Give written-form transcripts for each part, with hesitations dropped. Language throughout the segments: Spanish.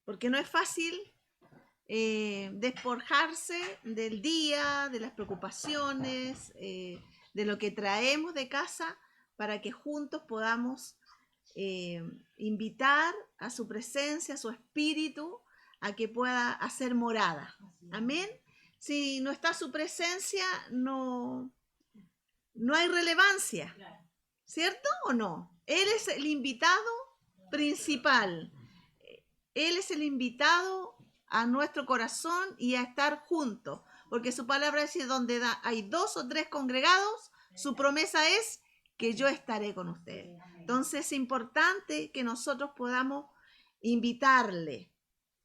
porque no es fácil despojarse del día, de las preocupaciones, de lo que traemos de casa, para que juntos podamos invitar a su presencia, a su espíritu, a que pueda hacer morada. Amén. Si no está su presencia, no hay relevancia, ¿cierto o no? Él es el invitado principal. Él es el invitado a nuestro corazón y a estar juntos, porque su palabra dice: donde hay 2 o 3 congregados, su promesa es que yo estaré con ustedes. Entonces es importante que nosotros podamos invitarle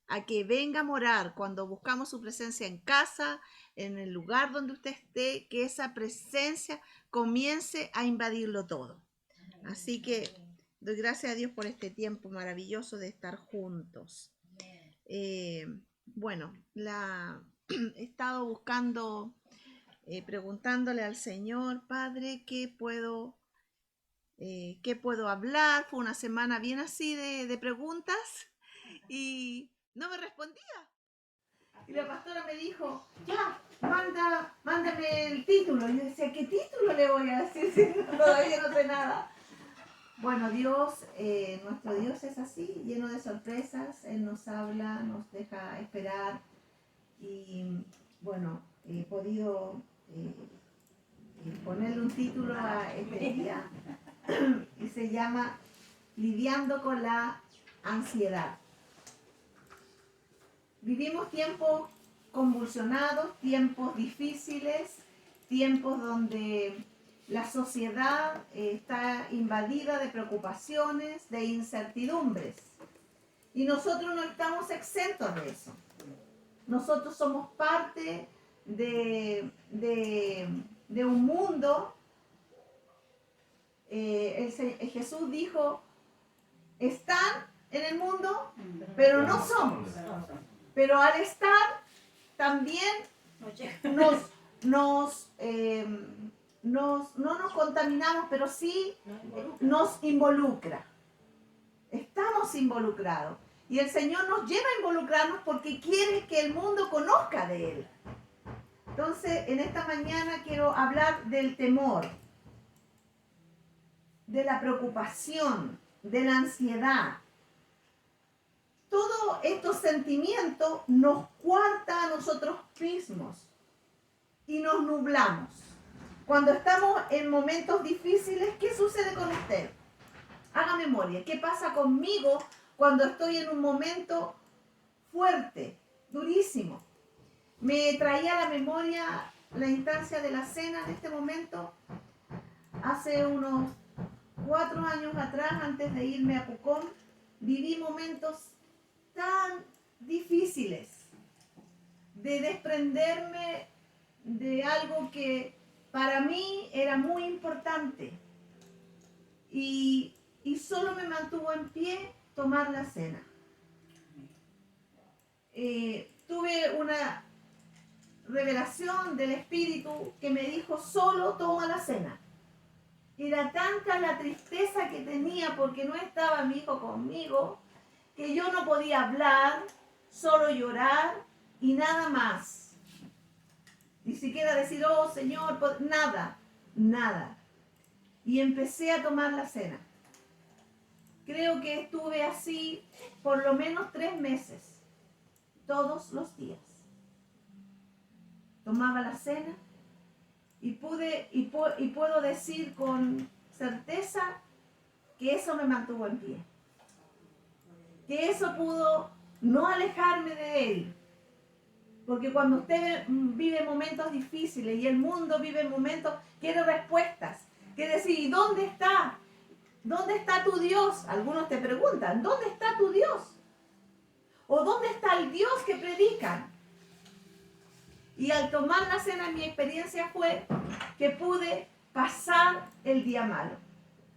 a que venga a morar cuando buscamos su presencia en casa, en el lugar donde usted esté, que esa presencia comience a invadirlo todo. Así que doy gracias a Dios por este tiempo maravilloso de estar juntos. Bueno, he estado buscando, preguntándole al Señor: Padre, ¿qué puedo hablar? Fue una semana bien así de preguntas y no me respondía. Y la pastora me dijo: ya, mándame el título. Y yo decía: ¿qué título le voy a decir si todavía no sé nada? Bueno, Dios, nuestro Dios es así, lleno de sorpresas. Él nos habla, nos deja esperar. Y bueno, he podido ponerle un título a este día y se llama Lidiando con la ansiedad. Vivimos tiempos convulsionados, tiempos difíciles, tiempos donde la sociedad está invadida de preocupaciones, de incertidumbres. Y nosotros no estamos exentos de eso. Nosotros somos parte de un mundo. Jesús dijo: están en el mundo, pero no somos. Pero al estar, también no nos contaminamos, pero sí nos involucra. Estamos involucrados. Y el Señor nos lleva a involucrarnos porque quiere que el mundo conozca de Él. Entonces, en esta mañana quiero hablar del temor, de la preocupación, de la ansiedad. Todos estos sentimientos nos coartan a nosotros mismos y nos nublamos. Cuando estamos en momentos difíciles, ¿qué sucede con usted? Haga memoria. ¿Qué pasa conmigo cuando estoy en un momento fuerte, durísimo? Me traía a la memoria la instancia de la cena en este momento. Hace unos 4 años atrás, antes de irme a Pucón, viví momentos tan difíciles de desprenderme de algo que para mí era muy importante, y solo me mantuvo en pie tomar la cena. Tuve una revelación del Espíritu que me dijo: solo toma la cena. Era tanta la tristeza que tenía porque no estaba mi hijo conmigo, que yo no podía hablar, solo llorar y nada más. Ni siquiera decir: oh Señor, nada. Y empecé a tomar la cena. Creo que estuve así por lo menos 3 meses, todos los días. Tomaba la cena y puedo decir con certeza que eso me mantuvo en pie. Que eso pudo no alejarme de Él. Porque cuando usted vive momentos difíciles y el mundo vive momentos, quiere respuestas. Quiere decir: ¿y dónde está? ¿Dónde está tu Dios? Algunos te preguntan: ¿dónde está tu Dios? ¿O dónde está el Dios que predican? Y al tomar la cena, mi experiencia fue que pude pasar el día malo.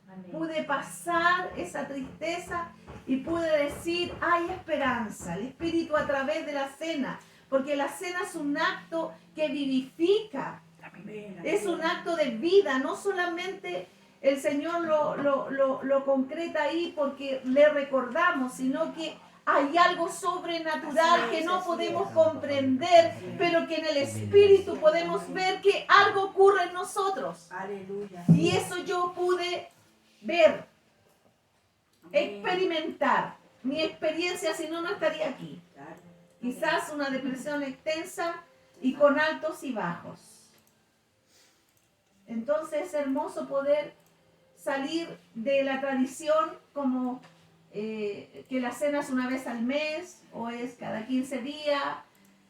Amén. Pude pasar esa tristeza y pude decir: hay esperanza. El Espíritu a través de la cena, porque la cena es un acto que vivifica. Amén. Es un acto de vida. No solamente el Señor lo concreta ahí porque le recordamos, sino que hay algo sobrenatural que no podemos comprender, pero que en el Espíritu podemos ver que algo ocurre en nosotros. Aleluya. Y eso yo pude ver, experimentar. Mi experiencia, si no, no estaría aquí. Quizás una depresión extensa y con altos y bajos. Entonces es hermoso poder salir de la tradición como que la cena es una vez al mes o es cada 15 días.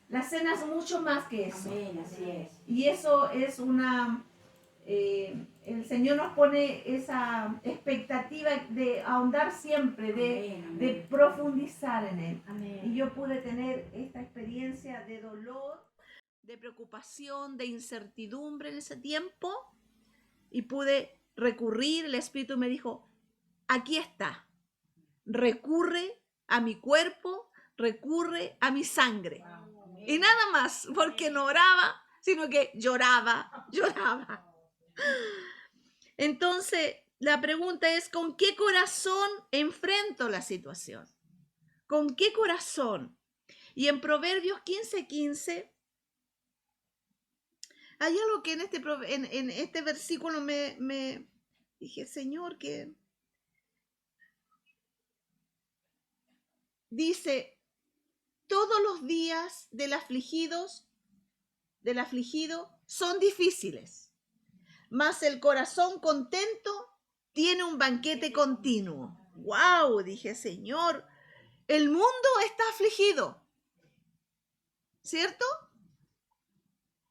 La cena es mucho más que eso. Amén, así es. Y eso es una... el Señor nos pone esa expectativa de ahondar siempre, de profundizar en Él. Amén. Y yo pude tener esta experiencia de dolor, de preocupación, de incertidumbre en ese tiempo. Y pude recurrir, el Espíritu me dijo, aquí está, recurre a mi cuerpo, recurre a mi sangre. Y nada más, porque no oraba, sino que lloraba. Entonces, la pregunta es, ¿con qué corazón enfrento la situación? ¿Con qué corazón? Y en Proverbios 15:15, hay algo que en este versículo me dije, Señor, que dice, todos los días del afligido son difíciles, mas el corazón contento tiene un banquete continuo. ¡Wow! Dije, Señor, el mundo está afligido, ¿cierto?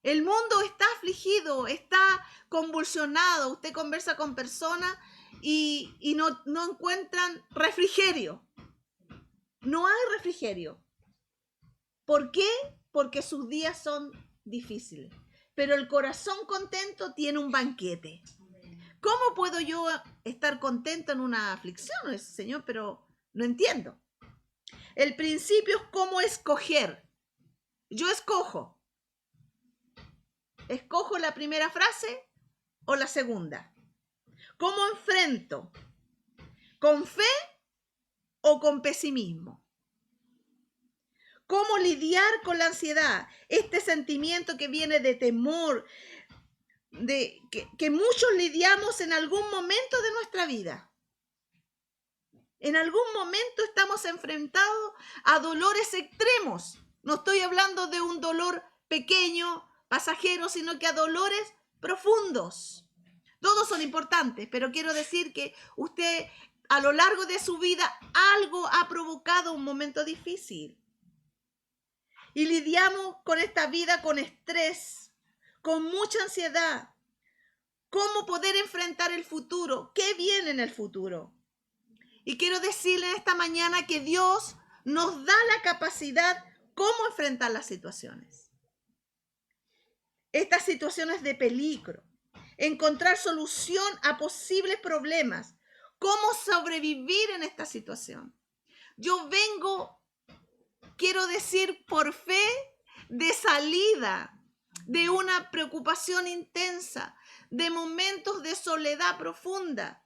El mundo está afligido, está convulsionado. Usted conversa con personas y no encuentran refrigerio. No hay refrigerio. ¿Por qué? Porque sus días son difíciles. Pero el corazón contento tiene un banquete. ¿Cómo puedo yo estar contento en una aflicción? Señor, pero no entiendo. El principio es cómo escoger. Yo escojo. ¿Escojo la primera frase o la segunda? ¿Cómo enfrento? ¿Con fe o con pesimismo? ¿Cómo lidiar con la ansiedad? Este sentimiento que viene de temor, que muchos lidiamos en algún momento de nuestra vida. En algún momento estamos enfrentados a dolores extremos. No estoy hablando de un dolor pequeño, pasajero, sino que a dolores profundos. Todos son importantes, pero quiero decir que usted a lo largo de su vida algo ha provocado un momento difícil. Y lidiamos con esta vida con estrés, con mucha ansiedad. ¿Cómo poder enfrentar el futuro? ¿Qué viene en el futuro? Y quiero decirle esta mañana que Dios nos da la capacidad cómo enfrentar las situaciones. Estas situaciones de peligro, encontrar solución a posibles problemas, cómo sobrevivir en esta situación. Yo vengo, quiero decir, por fe de salida de una preocupación intensa, de momentos de soledad profunda,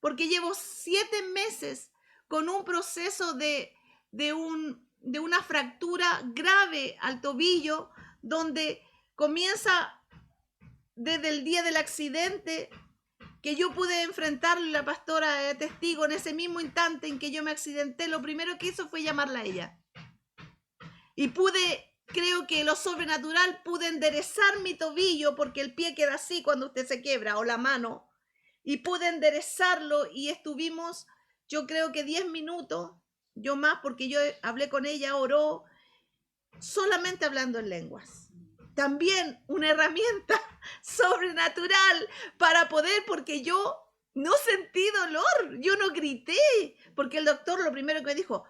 porque llevo 7 meses con un proceso de una fractura grave al tobillo, donde comienza desde el día del accidente, que yo pude enfrentarlo y la pastora testigo en ese mismo instante en que yo me accidenté, lo primero que hizo fue llamarla a ella. Y creo que lo sobrenatural, pude enderezar mi tobillo, porque el pie queda así cuando usted se quiebra, o la mano, y pude enderezarlo y estuvimos, yo creo que 10 minutos, yo más, porque yo hablé con ella, oró, solamente hablando en lenguas. También una herramienta sobrenatural para poder, porque yo no sentí dolor, yo no grité, porque el doctor lo primero que me dijo,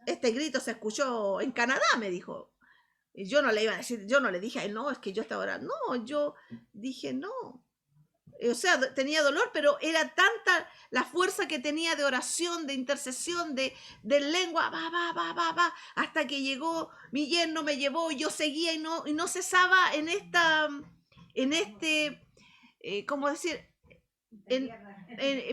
este grito se escuchó en Canadá, me dijo. Y yo no le iba a decir, yo no le dije a él, no, es que yo estaba orando. No, yo dije, no. O sea, tenía dolor, pero era tanta la fuerza que tenía de oración, de intercesión, de lengua, va, hasta que llegó mi yerno, me llevó, yo seguía y no cesaba ¿cómo decir?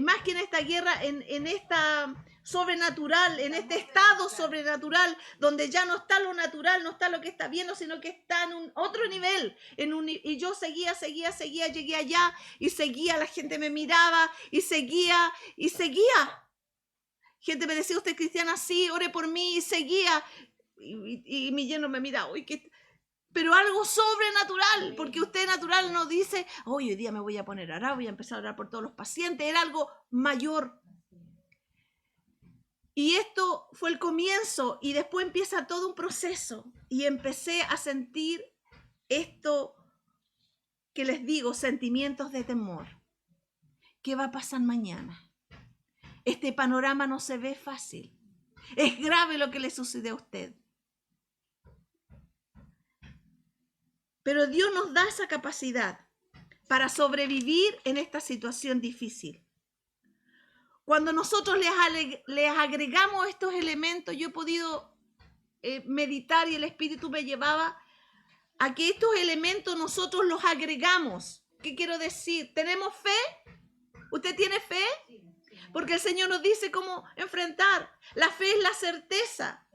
Más que en esta guerra, en esta sobrenatural, en este estado sobrenatural, donde ya no está lo natural, no está lo que está viendo, sino que está en un otro nivel. Y yo seguía, llegué allá y seguía, la gente me miraba y seguía. Gente me decía, usted es cristiana, sí, ore por mí, y seguía. Y mi yerno me mira, uy, pero algo sobrenatural, porque usted natural no dice, hoy día me voy a poner a orar, voy a empezar a orar por todos los pacientes, era algo mayor. Y esto fue el comienzo y después empieza todo un proceso y empecé a sentir esto que les digo, sentimientos de temor. ¿Qué va a pasar mañana? Este panorama no se ve fácil. Es grave lo que le sucede a usted. Pero Dios nos da esa capacidad para sobrevivir en esta situación difícil. Cuando nosotros les agregamos estos elementos, yo he podido meditar y el Espíritu me llevaba a que estos elementos nosotros los agregamos. ¿Qué quiero decir? ¿Tenemos fe? ¿Usted tiene fe? Porque el Señor nos dice cómo enfrentar. La fe es la certeza.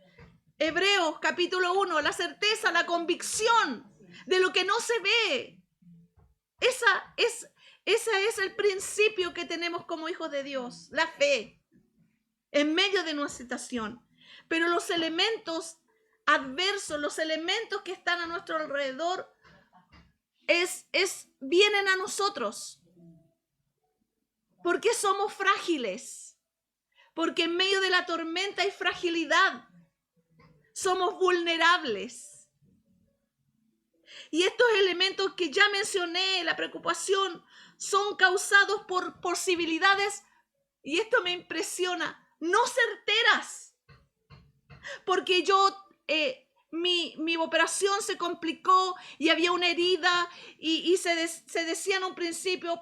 Hebreos capítulo 1, la certeza, la convicción de lo que no se ve. Ese es el principio que tenemos como hijos de Dios, la fe, en medio de nuestra situación. Pero los elementos adversos, los elementos que están a nuestro alrededor, vienen a nosotros. ¿Por qué somos frágiles? Porque en medio de la tormenta hay fragilidad. Somos vulnerables. Y estos elementos que ya mencioné, la preocupación, son causados por posibilidades, y esto me impresiona, no certeras. Porque mi operación se complicó y había una herida y se decía en un principio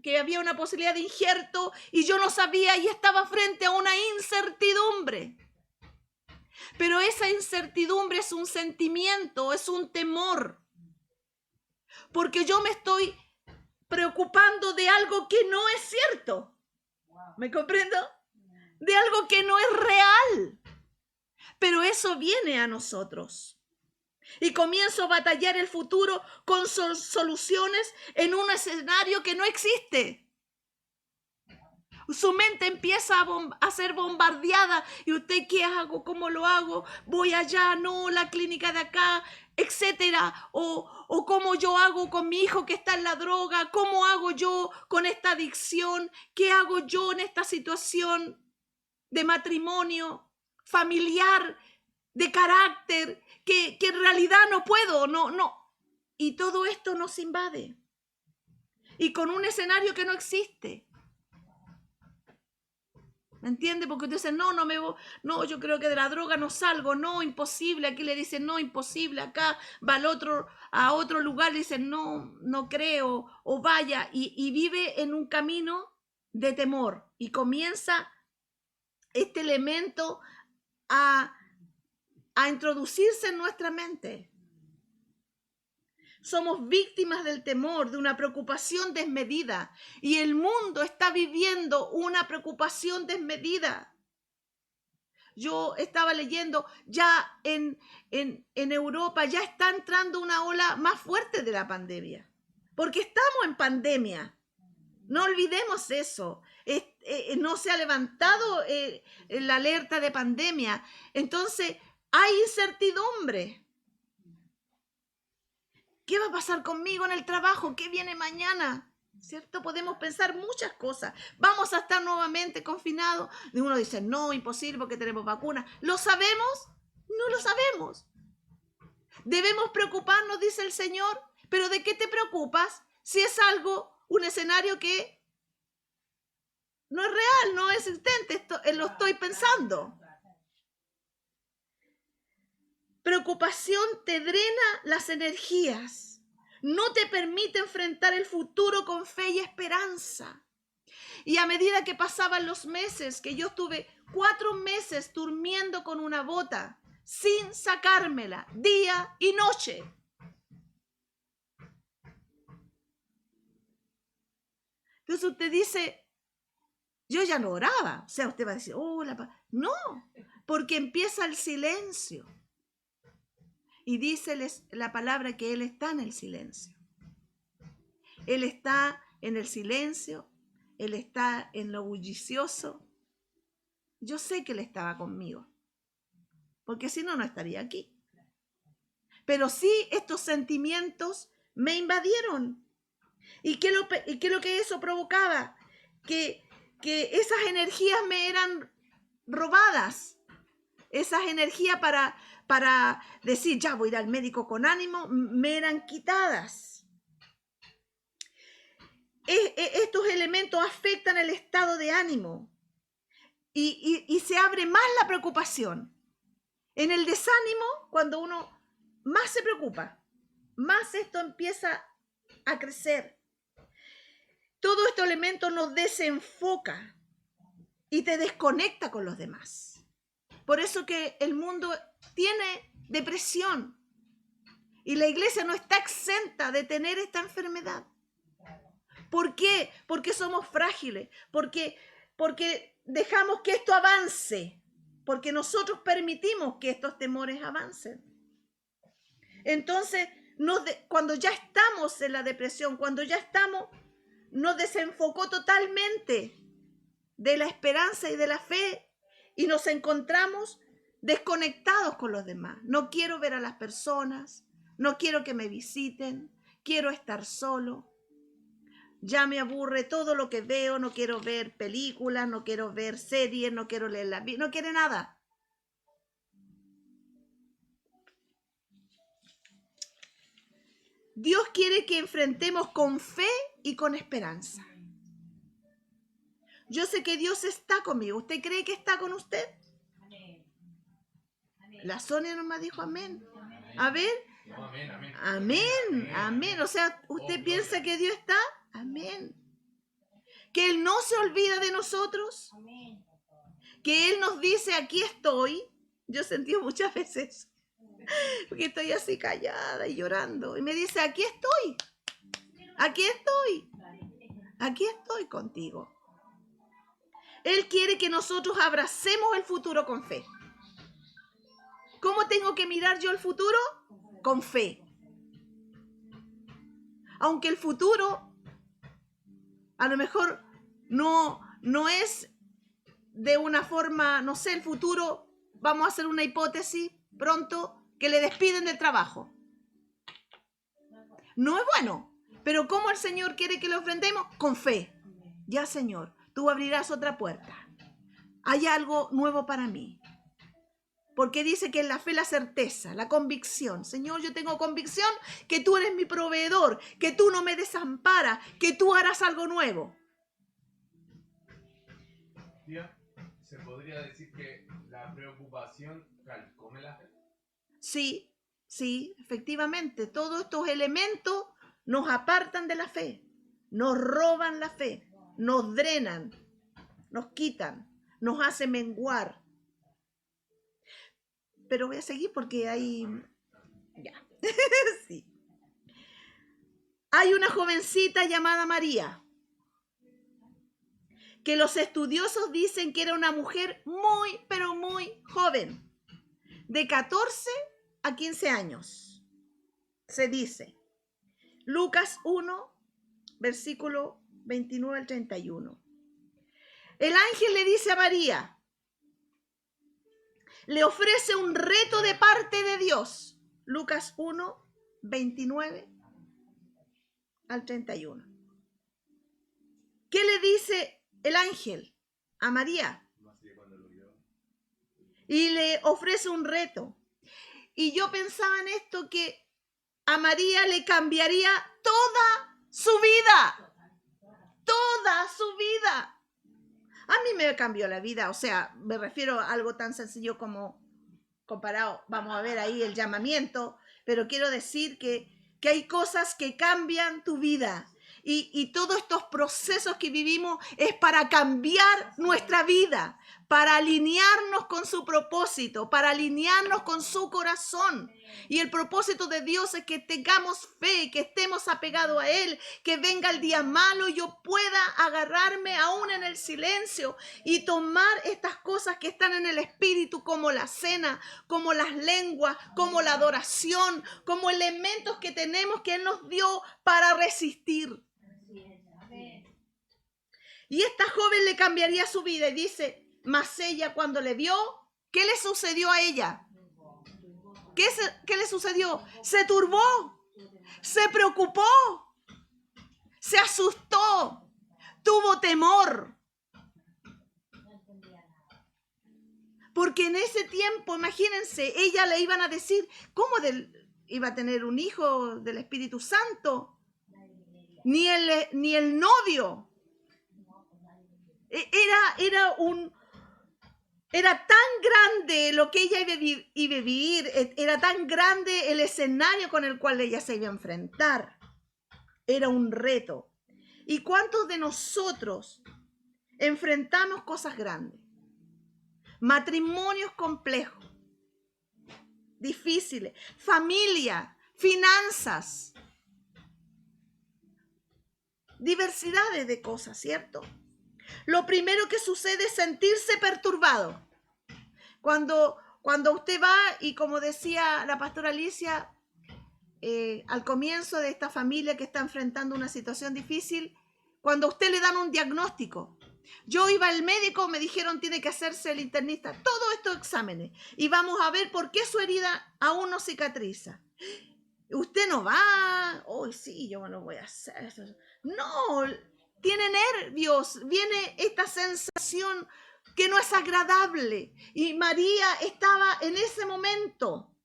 que había una posibilidad de injerto y yo no sabía y estaba frente a una incertidumbre. Pero esa incertidumbre es un sentimiento, es un temor. Porque yo me estoy preocupando de algo que no es cierto. ¿Me comprendo? De algo que no es real. Pero eso viene a nosotros. Y comienzo a batallar el futuro con soluciones en un escenario que no existe. Su mente empieza a ser bombardeada. ¿Y usted qué hago? ¿Cómo lo hago? ¿Voy allá? No, la clínica de acá, etcétera. O cómo yo hago con mi hijo que está en la droga. ¿Cómo hago yo con esta adicción? ¿Qué hago yo en esta situación de matrimonio, familiar, de carácter, que en realidad no puedo? No. Y todo esto nos invade. Y con un escenario que no existe. ¿Me entiende? Porque usted dice, no, yo creo que de la droga no salgo, no, imposible. Aquí le dicen, no, imposible. Acá va a otro lugar, le dicen, no creo, o vaya, y vive en un camino de temor. Y comienza este elemento a introducirse en nuestra mente. Somos víctimas del temor, de una preocupación desmedida. Y el mundo está viviendo una preocupación desmedida. Yo estaba leyendo, ya en Europa ya está entrando una ola más fuerte de la pandemia. Porque estamos en pandemia. No olvidemos eso. No se ha levantado la alerta de pandemia. Entonces, hay incertidumbre. ¿Qué va a pasar conmigo en el trabajo? ¿Qué viene mañana? ¿Cierto? Podemos pensar muchas cosas. ¿Vamos a estar nuevamente confinados? Y uno dice, no, imposible porque tenemos vacunas. ¿Lo sabemos? No lo sabemos. Debemos preocuparnos, dice el Señor. ¿Pero de qué te preocupas si es un escenario que no es real, no es existente? Lo estoy pensando. Preocupación te drena las energías. No te permite enfrentar el futuro con fe y esperanza. Y a medida que pasaban los meses, que yo estuve 4 meses durmiendo con una bota, sin sacármela, día y noche. Entonces usted dice, Yo ya no oraba. O sea, usted va a decir, oh, no, porque empieza el silencio. Y dice la palabra que Él está en el silencio. Él está en el silencio, Él está en lo bullicioso. Yo sé que Él estaba conmigo, porque si no, no estaría aquí. Pero sí, estos sentimientos me invadieron. ¿Y qué es lo que eso provocaba? Que esas energías me eran robadas. Esas energías para decir, ya voy a ir al médico con ánimo, me eran quitadas. Estos elementos afectan el estado de ánimo y se abre más la preocupación. En el desánimo, cuando uno más se preocupa, más esto empieza a crecer. Todo este elemento nos desenfoca y te desconecta con los demás. Por eso que el mundo tiene depresión y la iglesia no está exenta de tener esta enfermedad. ¿Por qué? Porque somos frágiles, porque dejamos que esto avance, porque nosotros permitimos que estos temores avancen. Entonces, cuando ya estamos en la depresión, cuando ya estamos, nos desenfocó totalmente de la esperanza y de la fe y nos encontramos desconectados con los demás. No quiero ver a las personas, no quiero que me visiten, quiero estar solo. Ya me aburre todo lo que veo, no quiero ver películas, no quiero ver series, no quiero leer la Biblia, no quiero nada. Dios quiere que enfrentemos con fe y con esperanza. Yo sé que Dios está conmigo. ¿Usted cree que está con usted? Amén. La Sonia nomás dijo amén. A ver. Amén, amén. Amén, amén. O sea, ¿usted piensa que Dios está? Amén. Que Él no se olvida de nosotros. Amén. Que Él nos dice, aquí estoy. Yo he sentido muchas veces, porque estoy así callada y llorando. Y me dice, aquí estoy. Aquí estoy. Aquí estoy contigo. Él quiere que nosotros abracemos el futuro con fe. ¿Cómo tengo que mirar yo el futuro? Con fe. Aunque el futuro a lo mejor no es de una forma, no sé, el futuro, vamos a hacer una hipótesis pronto, que le despiden del trabajo. No es bueno, pero ¿cómo el Señor quiere que lo enfrentemos? Con fe. Ya, Señor, tú abrirás otra puerta. Hay algo nuevo para mí. Porque dice que en la fe la certeza, la convicción. Señor, yo tengo convicción que tú eres mi proveedor, que tú no me desamparas, que tú harás algo nuevo. Tía, ¿se podría decir que la preocupación come la fe? Sí, sí, efectivamente. Todos estos elementos nos apartan de la fe, nos roban la fe, nos drenan, nos quitan, nos hacen menguar. Pero voy a seguir porque hay... Ya. Sí. Hay una jovencita llamada María, que los estudiosos dicen que era una mujer muy, pero muy joven, de 14 a 15 años. Se dice, Lucas 1, versículo 29 al 31. El ángel le dice a María, le ofrece un reto de parte de Dios. Lucas 1, 29 al 31. ¿Qué le dice el ángel a María? Y le ofrece un reto. Y yo pensaba en esto, que a María le cambiaría toda su vida. Toda su vida. A mí me cambió la vida, o sea, me refiero a algo tan sencillo como comparado, vamos a ver ahí el llamamiento, pero quiero decir que hay cosas que cambian tu vida. Y todos estos procesos que vivimos es para cambiar nuestra vida, para alinearnos con su propósito, para alinearnos con su corazón. Y el propósito de Dios es que tengamos fe, que estemos apegados a Él, que venga el día malo y yo pueda agarrarme aún en el silencio y tomar estas cosas que están en el Espíritu, como la cena, como las lenguas, como la adoración, como elementos que tenemos que Él nos dio para resistir. Y esta joven le cambiaría su vida y dice, mas ella cuando le vio, ¿qué le sucedió a ella? ¿Qué le sucedió? Se turbó, se preocupó, se asustó, tuvo temor. Porque en ese tiempo, imagínense, ella le iban a decir, ¿cómo iba a tener un hijo del Espíritu Santo? Ni el novio. Era tan grande lo que ella iba a vivir, era tan grande el escenario con el cual ella se iba a enfrentar. Era un reto. ¿Y cuántos de nosotros enfrentamos cosas grandes? Matrimonios complejos, difíciles, familia, finanzas, diversidades de cosas, ¿cierto? Lo primero que sucede es sentirse perturbado. Cuando usted va, y como decía la pastora Alicia, al comienzo de esta familia que está enfrentando una situación difícil, cuando a usted le dan un diagnóstico. Yo iba al médico, me dijeron tiene que hacerse el internista, todos estos exámenes, y vamos a ver por qué su herida aún no cicatriza. Usted no va, hoy sí, yo no voy a hacer eso. No, tiene nervios, viene esta sensación que no es agradable. Y María estaba en ese momento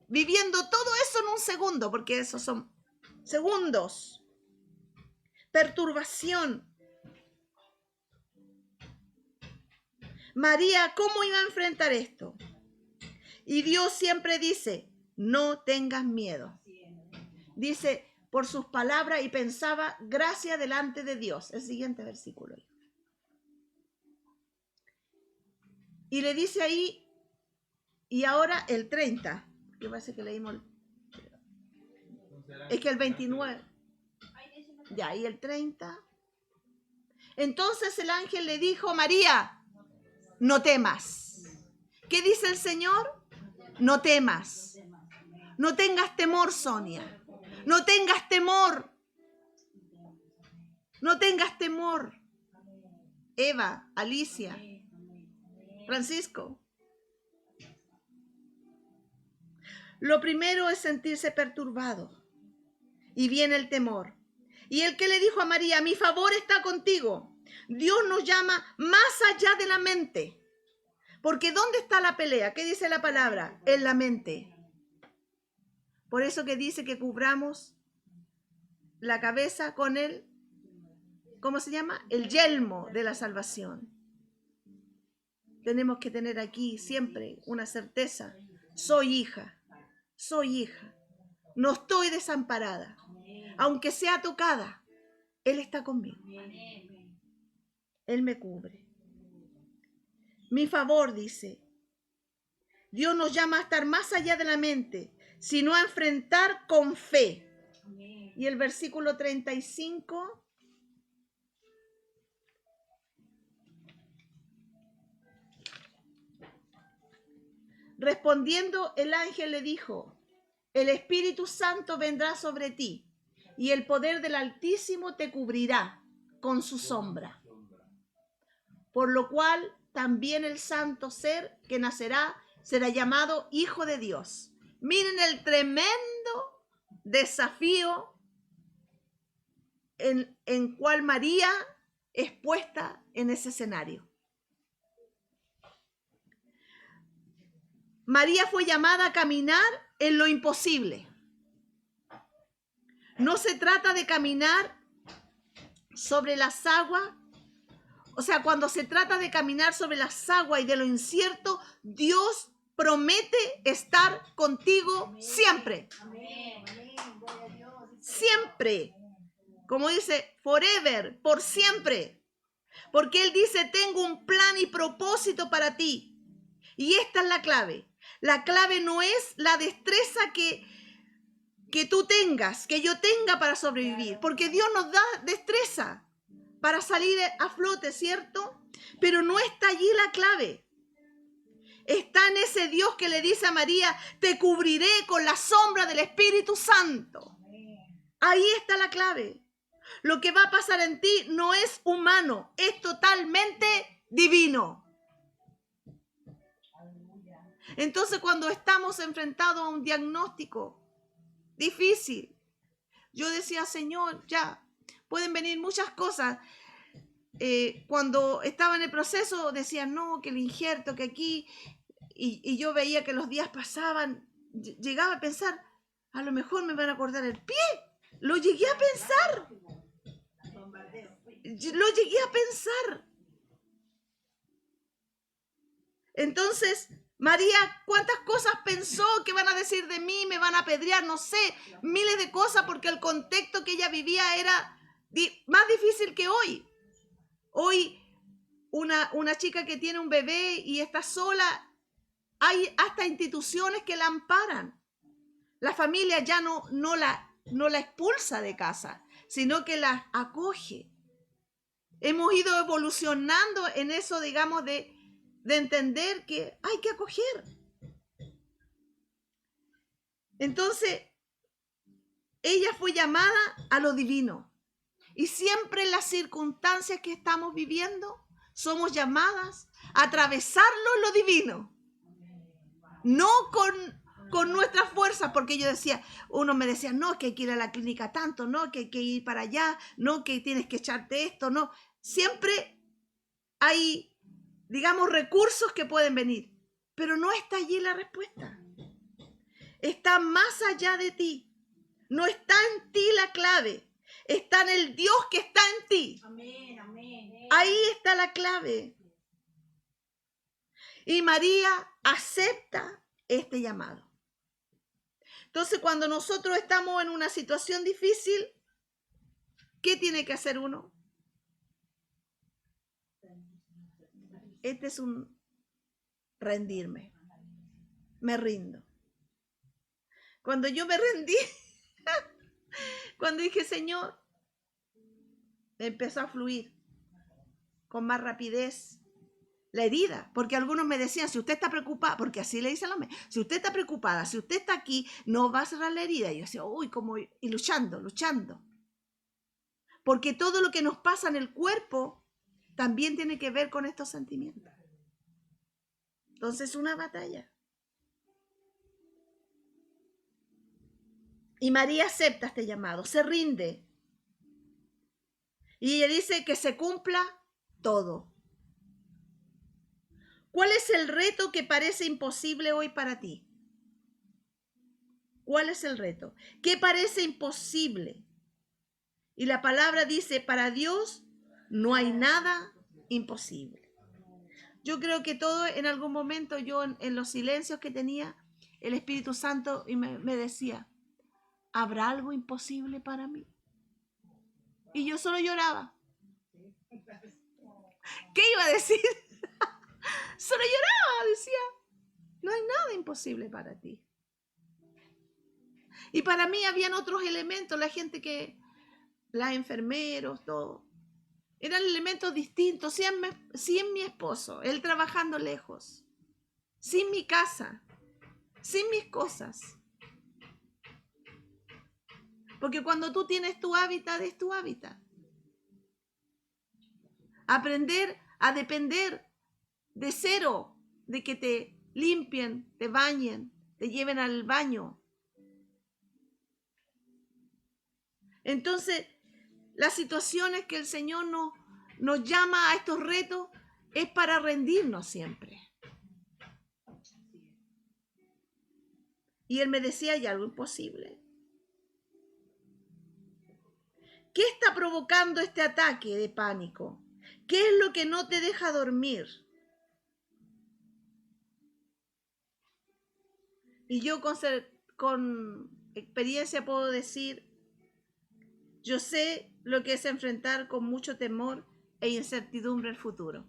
viviendo todo eso en un segundo, porque esos son segundos. Perturbación. María, ¿cómo iba a enfrentar esto? Y Dios siempre dice, no tengas miedo. Dice, por sus palabras, y pensaba, gracia delante de Dios. El siguiente versículo. Y le dice ahí, y ahora el 30, que parece que leímos, es que el 29, ya, y el 30. Entonces el ángel le dijo, María, no temas. ¿Qué dice el Señor? No temas. No tengas temor, Sonia. No tengas temor. No tengas temor. Eva, Alicia, Francisco. Lo primero es sentirse perturbado. Y viene el temor. Y el que le dijo a María, mi favor está contigo. Dios nos llama más allá de la mente. Porque ¿dónde está la pelea? ¿Qué dice la palabra? En la mente. Por eso que dice que cubramos la cabeza con el, ¿cómo se llama? El yelmo de la salvación. Tenemos que tener aquí siempre una certeza. Soy hija, soy hija. No estoy desamparada. Aunque sea tocada, Él está conmigo. Él me cubre. Mi favor, dice. Dios nos llama a estar más allá de la mente, sino a enfrentar con fe. Y el versículo 35. Respondiendo, el ángel le dijo, el Espíritu Santo vendrá sobre ti, y el poder del Altísimo te cubrirá con su sombra. Por lo cual también el santo ser que nacerá será llamado Hijo de Dios. Miren el tremendo desafío en cual María es puesta en ese escenario. María fue llamada a caminar en lo imposible. No se trata de caminar sobre las aguas. O sea, cuando se trata de caminar sobre las aguas y de lo incierto, Dios promete estar contigo siempre. Siempre. Como dice, forever, por siempre. Porque Él dice, tengo un plan y propósito para ti. Y esta es la clave. La clave no es la destreza que tú tengas, que yo tenga para sobrevivir. Porque Dios nos da destreza para salir a flote, ¿cierto? Pero no está allí la clave. Está en ese Dios que le dice a María, te cubriré con la sombra del Espíritu Santo. Ahí está la clave. Lo que va a pasar en ti no es humano, es totalmente divino. Entonces, cuando estamos enfrentados a un diagnóstico difícil, yo decía, Señor, ya, pueden venir muchas cosas. Cuando estaba en el proceso, decía, no, que el injerto, que aquí, y yo veía que los días pasaban, llegaba a pensar, a lo mejor me van a cortar el pie. Lo llegué a pensar. Lo llegué a pensar. Entonces, María, ¿cuántas cosas pensó que van a decir de mí? Me van a apedrear, no sé, miles de cosas, porque el contexto que ella vivía era más difícil que hoy. Hoy, una chica que tiene un bebé y está sola, hay hasta instituciones que la amparan. La familia ya no la expulsa de casa, sino que la acoge. Hemos ido evolucionando en eso, digamos, de entender que hay que acoger. Entonces, ella fue llamada a lo divino. Y siempre en las circunstancias que estamos viviendo, somos llamadas a atravesarlo lo divino. No con nuestras fuerzas, porque yo decía, uno me decía, no, que hay que ir a la clínica tanto, no, que hay que ir para allá, no, que tienes que echarte esto, no. Siempre hay, digamos, recursos que pueden venir, pero no está allí la respuesta. Está más allá de ti. No está en ti la clave. Está en el Dios que está en ti. Amén, amén. Ahí está la clave. Y María acepta este llamado. Entonces, cuando nosotros estamos en una situación difícil, ¿qué tiene que hacer uno? Este es un rendirme. Me rindo. Cuando yo me rendí, cuando dije, Señor, empezó a fluir con más rapidez la herida, porque algunos me decían, si usted está preocupada, porque así le dicen a los médicos, si usted está preocupada, si usted está aquí, no va a cerrar la herida. Y yo decía, uy, como, y luchando. Porque todo lo que nos pasa en el cuerpo también tiene que ver con estos sentimientos. Entonces es una batalla. Y María acepta este llamado, se rinde. Y ella dice que se cumpla todo. ¿Cuál es el reto que parece imposible hoy para ti? ¿Cuál es el reto? ¿Qué parece imposible? Y la palabra dice, para Dios no hay nada imposible. Yo creo que todo en algún momento, yo en los silencios que tenía, el Espíritu Santo me decía, ¿habrá algo imposible para mí? Y yo solo lloraba. ¿Qué iba a decir? Solo lloraba, decía, no hay nada imposible para ti. Y para mí habían otros elementos, la gente las enfermeros, todo. Eran elementos distintos, sin mi esposo, él trabajando lejos, sin mi casa, sin mis cosas. Porque cuando tú tienes tu hábitat, es tu hábitat. Aprender a depender de cero, de que te limpien, te bañen, te lleven al baño. Entonces, las situaciones que el Señor nos llama a estos retos es para rendirnos siempre. Y Él me decía, hay algo imposible. ¿Qué está provocando este ataque de pánico? ¿Qué es lo que no te deja dormir? Y yo con experiencia puedo decir, yo sé lo que es enfrentar con mucho temor e incertidumbre el futuro.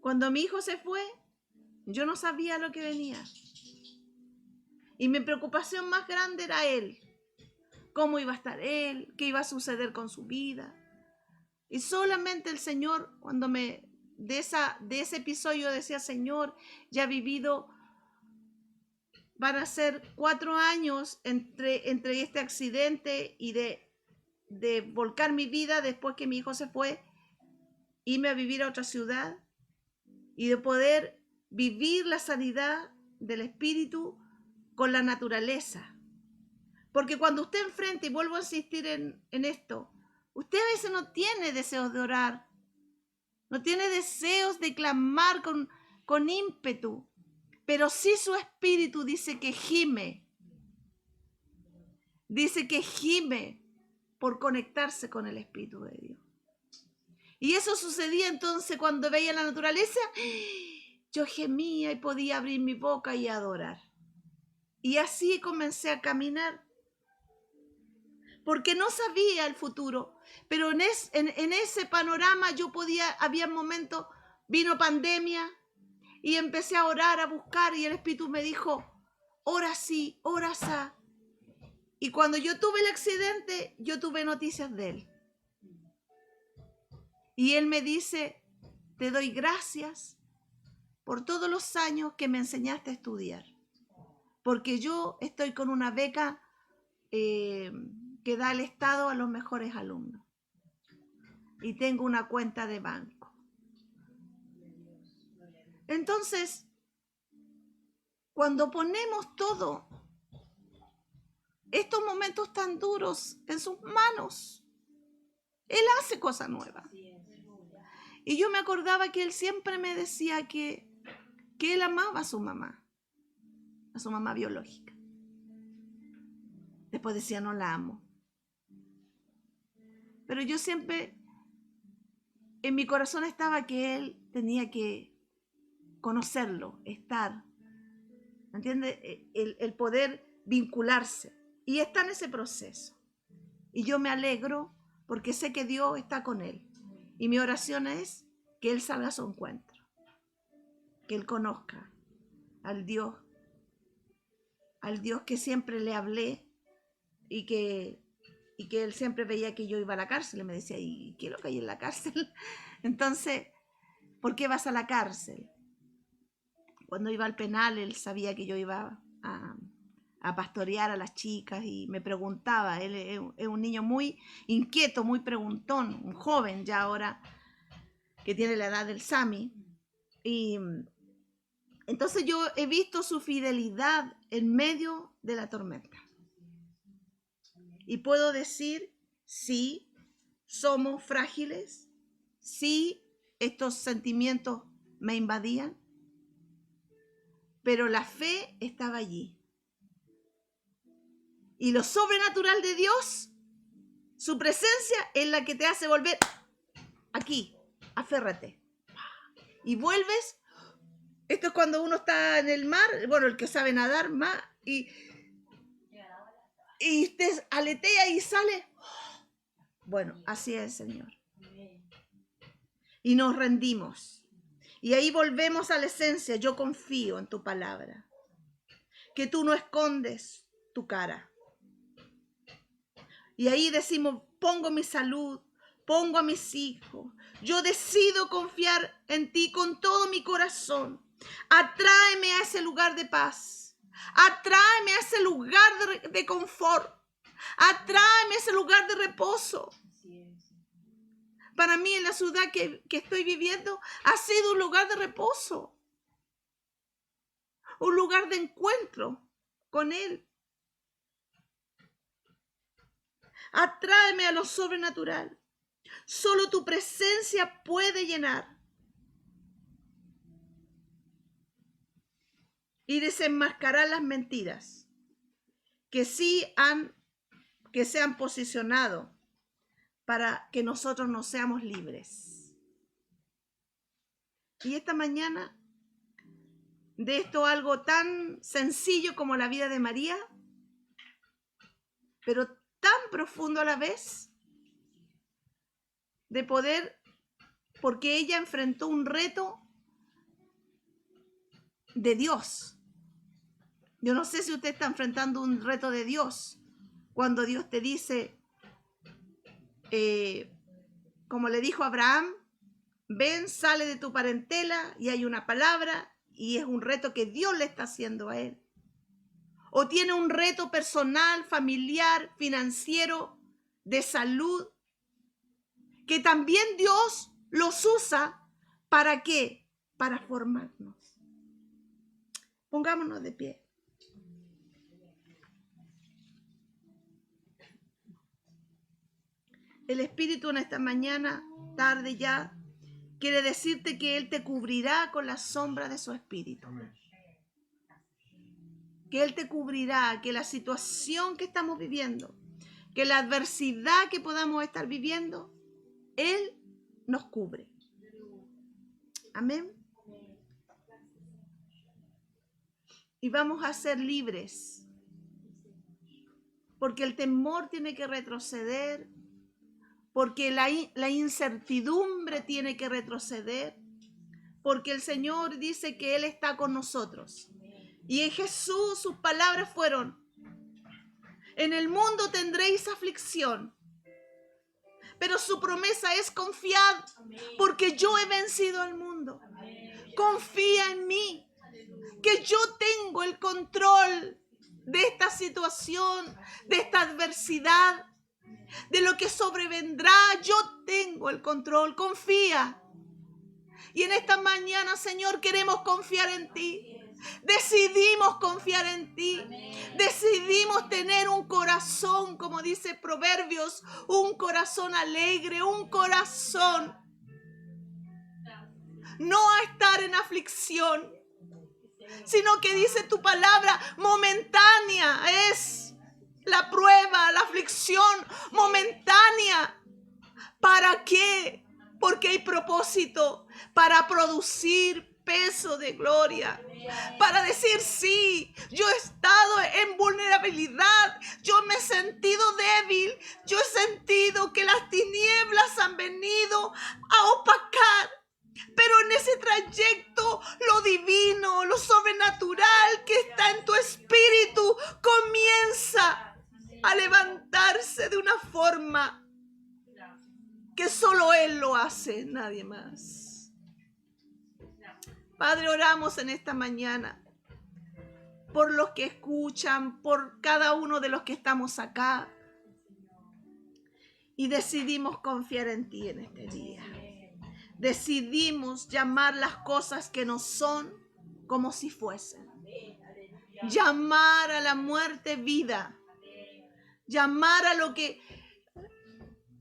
Cuando mi hijo se fue, yo no sabía lo que venía. Y mi preocupación más grande era él. Cómo iba a estar él, qué iba a suceder con su vida. Y solamente el Señor, cuando de ese episodio decía, Señor, ya he vivido, van a ser 4 años entre este accidente y de volcar mi vida después que mi hijo se fue, irme a vivir a otra ciudad y de poder vivir la sanidad del espíritu con la naturaleza. Porque cuando usted enfrenta, y vuelvo a insistir en esto, usted a veces no tiene deseos de orar, no tiene deseos de clamar con ímpetu, pero sí su espíritu dice que gime por conectarse con el Espíritu de Dios. Y eso sucedía entonces cuando veía la naturaleza, yo gemía y podía abrir mi boca y adorar. Y así comencé a caminar, porque no sabía el futuro, pero en ese panorama había momentos, vino pandemia y empecé a orar, a buscar, y el Espíritu me dijo, ora sí, ora sa. Y cuando yo tuve el accidente, yo tuve noticias de él. Y él me dice, te doy gracias por todos los años que me enseñaste a estudiar, porque yo estoy con una beca que da el Estado a los mejores alumnos. Y tengo una cuenta de banco. Entonces, cuando ponemos todo, estos momentos tan duros en sus manos, Él hace cosas nuevas. Y yo me acordaba que Él siempre me decía que Él amaba a su mamá biológica. Después decía, no la amo. Pero yo siempre, en mi corazón estaba que Él tenía que conocerlo, estar, ¿me entiende? El poder vincularse. Y está en ese proceso. Y yo me alegro porque sé que Dios está con Él. Y mi oración es que Él salga a su encuentro. Que Él conozca al Dios que siempre le hablé y que Él siempre veía que yo iba a la cárcel. Y me decía, ¿y qué es lo que hay en la cárcel? Entonces, ¿por qué vas a la cárcel? Cuando iba al penal, Él sabía que yo iba a pastorear a las chicas y me preguntaba. Él es un niño muy inquieto, muy preguntón, un joven ya ahora que tiene la edad del Sami. Y entonces yo he visto su fidelidad en medio de la tormenta. Y puedo decir, sí, somos frágiles, sí, estos sentimientos me invadían, pero la fe estaba allí. Y lo sobrenatural de Dios, su presencia es la que te hace volver aquí, aférrate. Y vuelves, esto es cuando uno está en el mar, bueno, el que sabe nadar más, y te aletea y sale. Bueno, así es el Señor. Y nos rendimos. Y ahí volvemos a la esencia, yo confío en tu palabra. Que tú no escondes tu cara. Y ahí decimos, pongo mi salud, pongo a mis hijos. Yo decido confiar en ti con todo mi corazón. Atráeme a ese lugar de paz. Atráeme a ese lugar de confort. Atráeme a ese lugar de reposo. Para mí en la ciudad que estoy viviendo ha sido un lugar de reposo. Un lugar de encuentro con Él. Atráeme a lo sobrenatural. Solo tu presencia puede llenar y desenmascarar las mentiras que se han posicionado para que nosotros no seamos libres. Y esta mañana, de esto algo tan sencillo como la vida de María, pero tan profundo a la vez, de poder, porque ella enfrentó un reto de Dios. Yo no sé si usted está enfrentando un reto de Dios, cuando Dios te dice, como le dijo a Abraham, ven, sale de tu parentela, y hay una palabra, y es un reto que Dios le está haciendo a él. O tiene un reto personal, familiar, financiero, de salud, que también Dios los usa. ¿Para qué? Para formarnos. Pongámonos de pie. El Espíritu en esta mañana, tarde ya, quiere decirte que Él te cubrirá con la sombra de su Espíritu. Que Él te cubrirá, que la situación que estamos viviendo, que la adversidad que podamos estar viviendo, Él nos cubre. Amén. Y vamos a ser libres, porque el temor tiene que retroceder, porque la incertidumbre tiene que retroceder, porque el Señor dice que Él está con nosotros. Y en Jesús sus palabras fueron, en el mundo tendréis aflicción, pero su promesa es confiad, porque yo he vencido al mundo. Confía en mí, que yo tengo el control de esta situación, de esta adversidad, de lo que sobrevendrá. Yo tengo el control, confía. Y en esta mañana, Señor, queremos confiar en ti. Decidimos confiar en ti. Decidimos tener un corazón, como dice Proverbios, un corazón alegre, un corazón. No a estar en aflicción, sino que dice tu palabra, momentánea es la prueba, la aflicción momentánea. ¿Para qué? Porque hay propósito para producir peso de gloria, para decir sí, yo he estado en vulnerabilidad, yo me he sentido débil, yo he sentido que las tinieblas han venido a opacar, pero en ese trayecto lo divino, lo sobrenatural que está en tu espíritu comienza a levantarse de una forma que solo Él lo hace, nadie más. Padre, oramos en esta mañana por los que escuchan, por cada uno de los que estamos acá. Y decidimos confiar en ti en este día. Decidimos llamar las cosas que no son como si fuesen. Llamar a la muerte vida. Llamar a lo que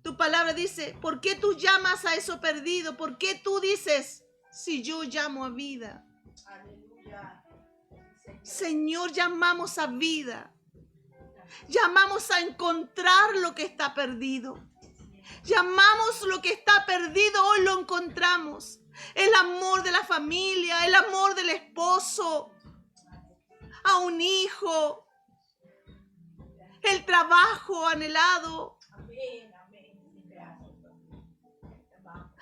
tu palabra dice. ¿Por qué tú llamas a eso perdido? ¿Por qué tú dices, si yo llamo a vida? Señor, llamamos a vida. Llamamos a encontrar lo que está perdido. Llamamos lo que está perdido, hoy lo encontramos. El amor de la familia, el amor del esposo, a un hijo, el trabajo anhelado,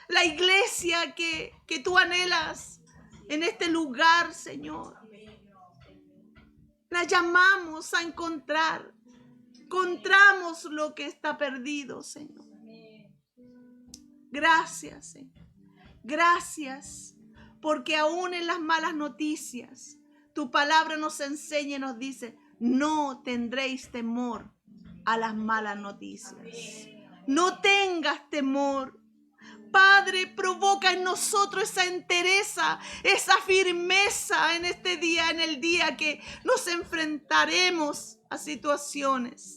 la iglesia que tú anhelas en este lugar, Señor. La llamamos a encontrar. Encontramos lo que está perdido, Señor. Gracias, Señor. Gracias, porque aún en las malas noticias, tu palabra nos enseña y nos dice, no tendréis temor a las malas noticias. No tengas temor. Padre, provoca en nosotros esa entereza, esa firmeza en este día, en el día que nos enfrentaremos a situaciones.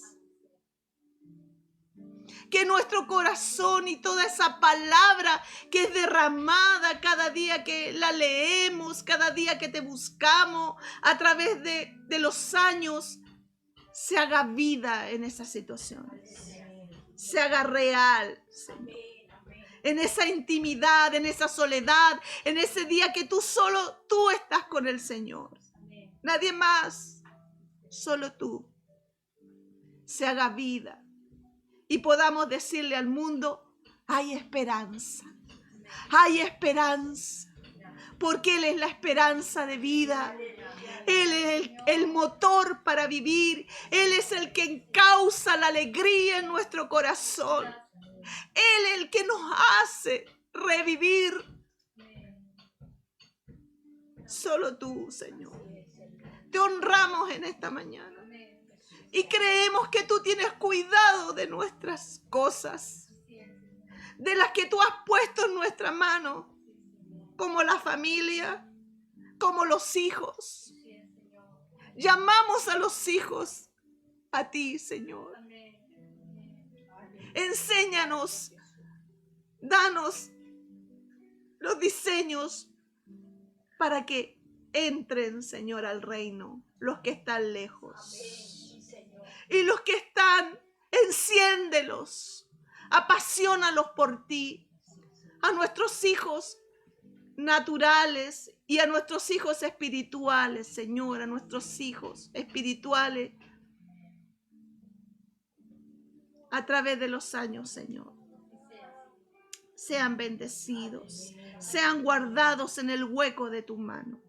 Que nuestro corazón y toda esa palabra que es derramada cada día que la leemos, cada día que te buscamos a través de los años, se haga vida en esas situaciones. Se haga real, Señor. En esa intimidad, en esa soledad, en ese día que tú estás con el Señor. Nadie más, solo tú. Se haga vida. Y podamos decirle al mundo, hay esperanza. Hay esperanza. Porque Él es la esperanza de vida. Él es el motor para vivir. Él es el que encausa la alegría en nuestro corazón. Él es el que nos hace revivir. Solo tú, Señor. Te honramos en esta mañana. Y creemos que tú tienes cuidado de nuestras cosas, de las que tú has puesto en nuestra mano, como la familia, como los hijos. Llamamos a los hijos a ti, Señor. Enséñanos, danos los diseños para que entren, Señor, al reino, los que están lejos. Y los que están, enciéndelos, apasionalos por ti, a nuestros hijos naturales y a nuestros hijos espirituales, Señor, a nuestros hijos espirituales a través de los años, Señor. Sean bendecidos, sean guardados en el hueco de tu mano.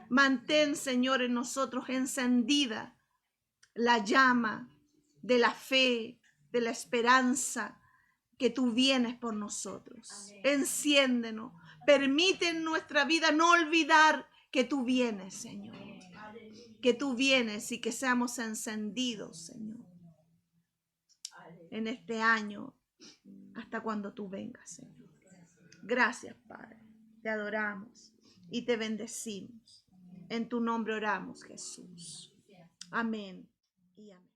Mantén, Señor, en nosotros encendida la llama de la fe, de la esperanza, que tú vienes por nosotros. Enciéndenos. Permite en nuestra vida no olvidar que tú vienes, Señor. Que tú vienes y que seamos encendidos, Señor. En este año, hasta cuando tú vengas, Señor. Gracias, Padre. Te adoramos y te bendecimos. En tu nombre oramos, Jesús. Amén y amén.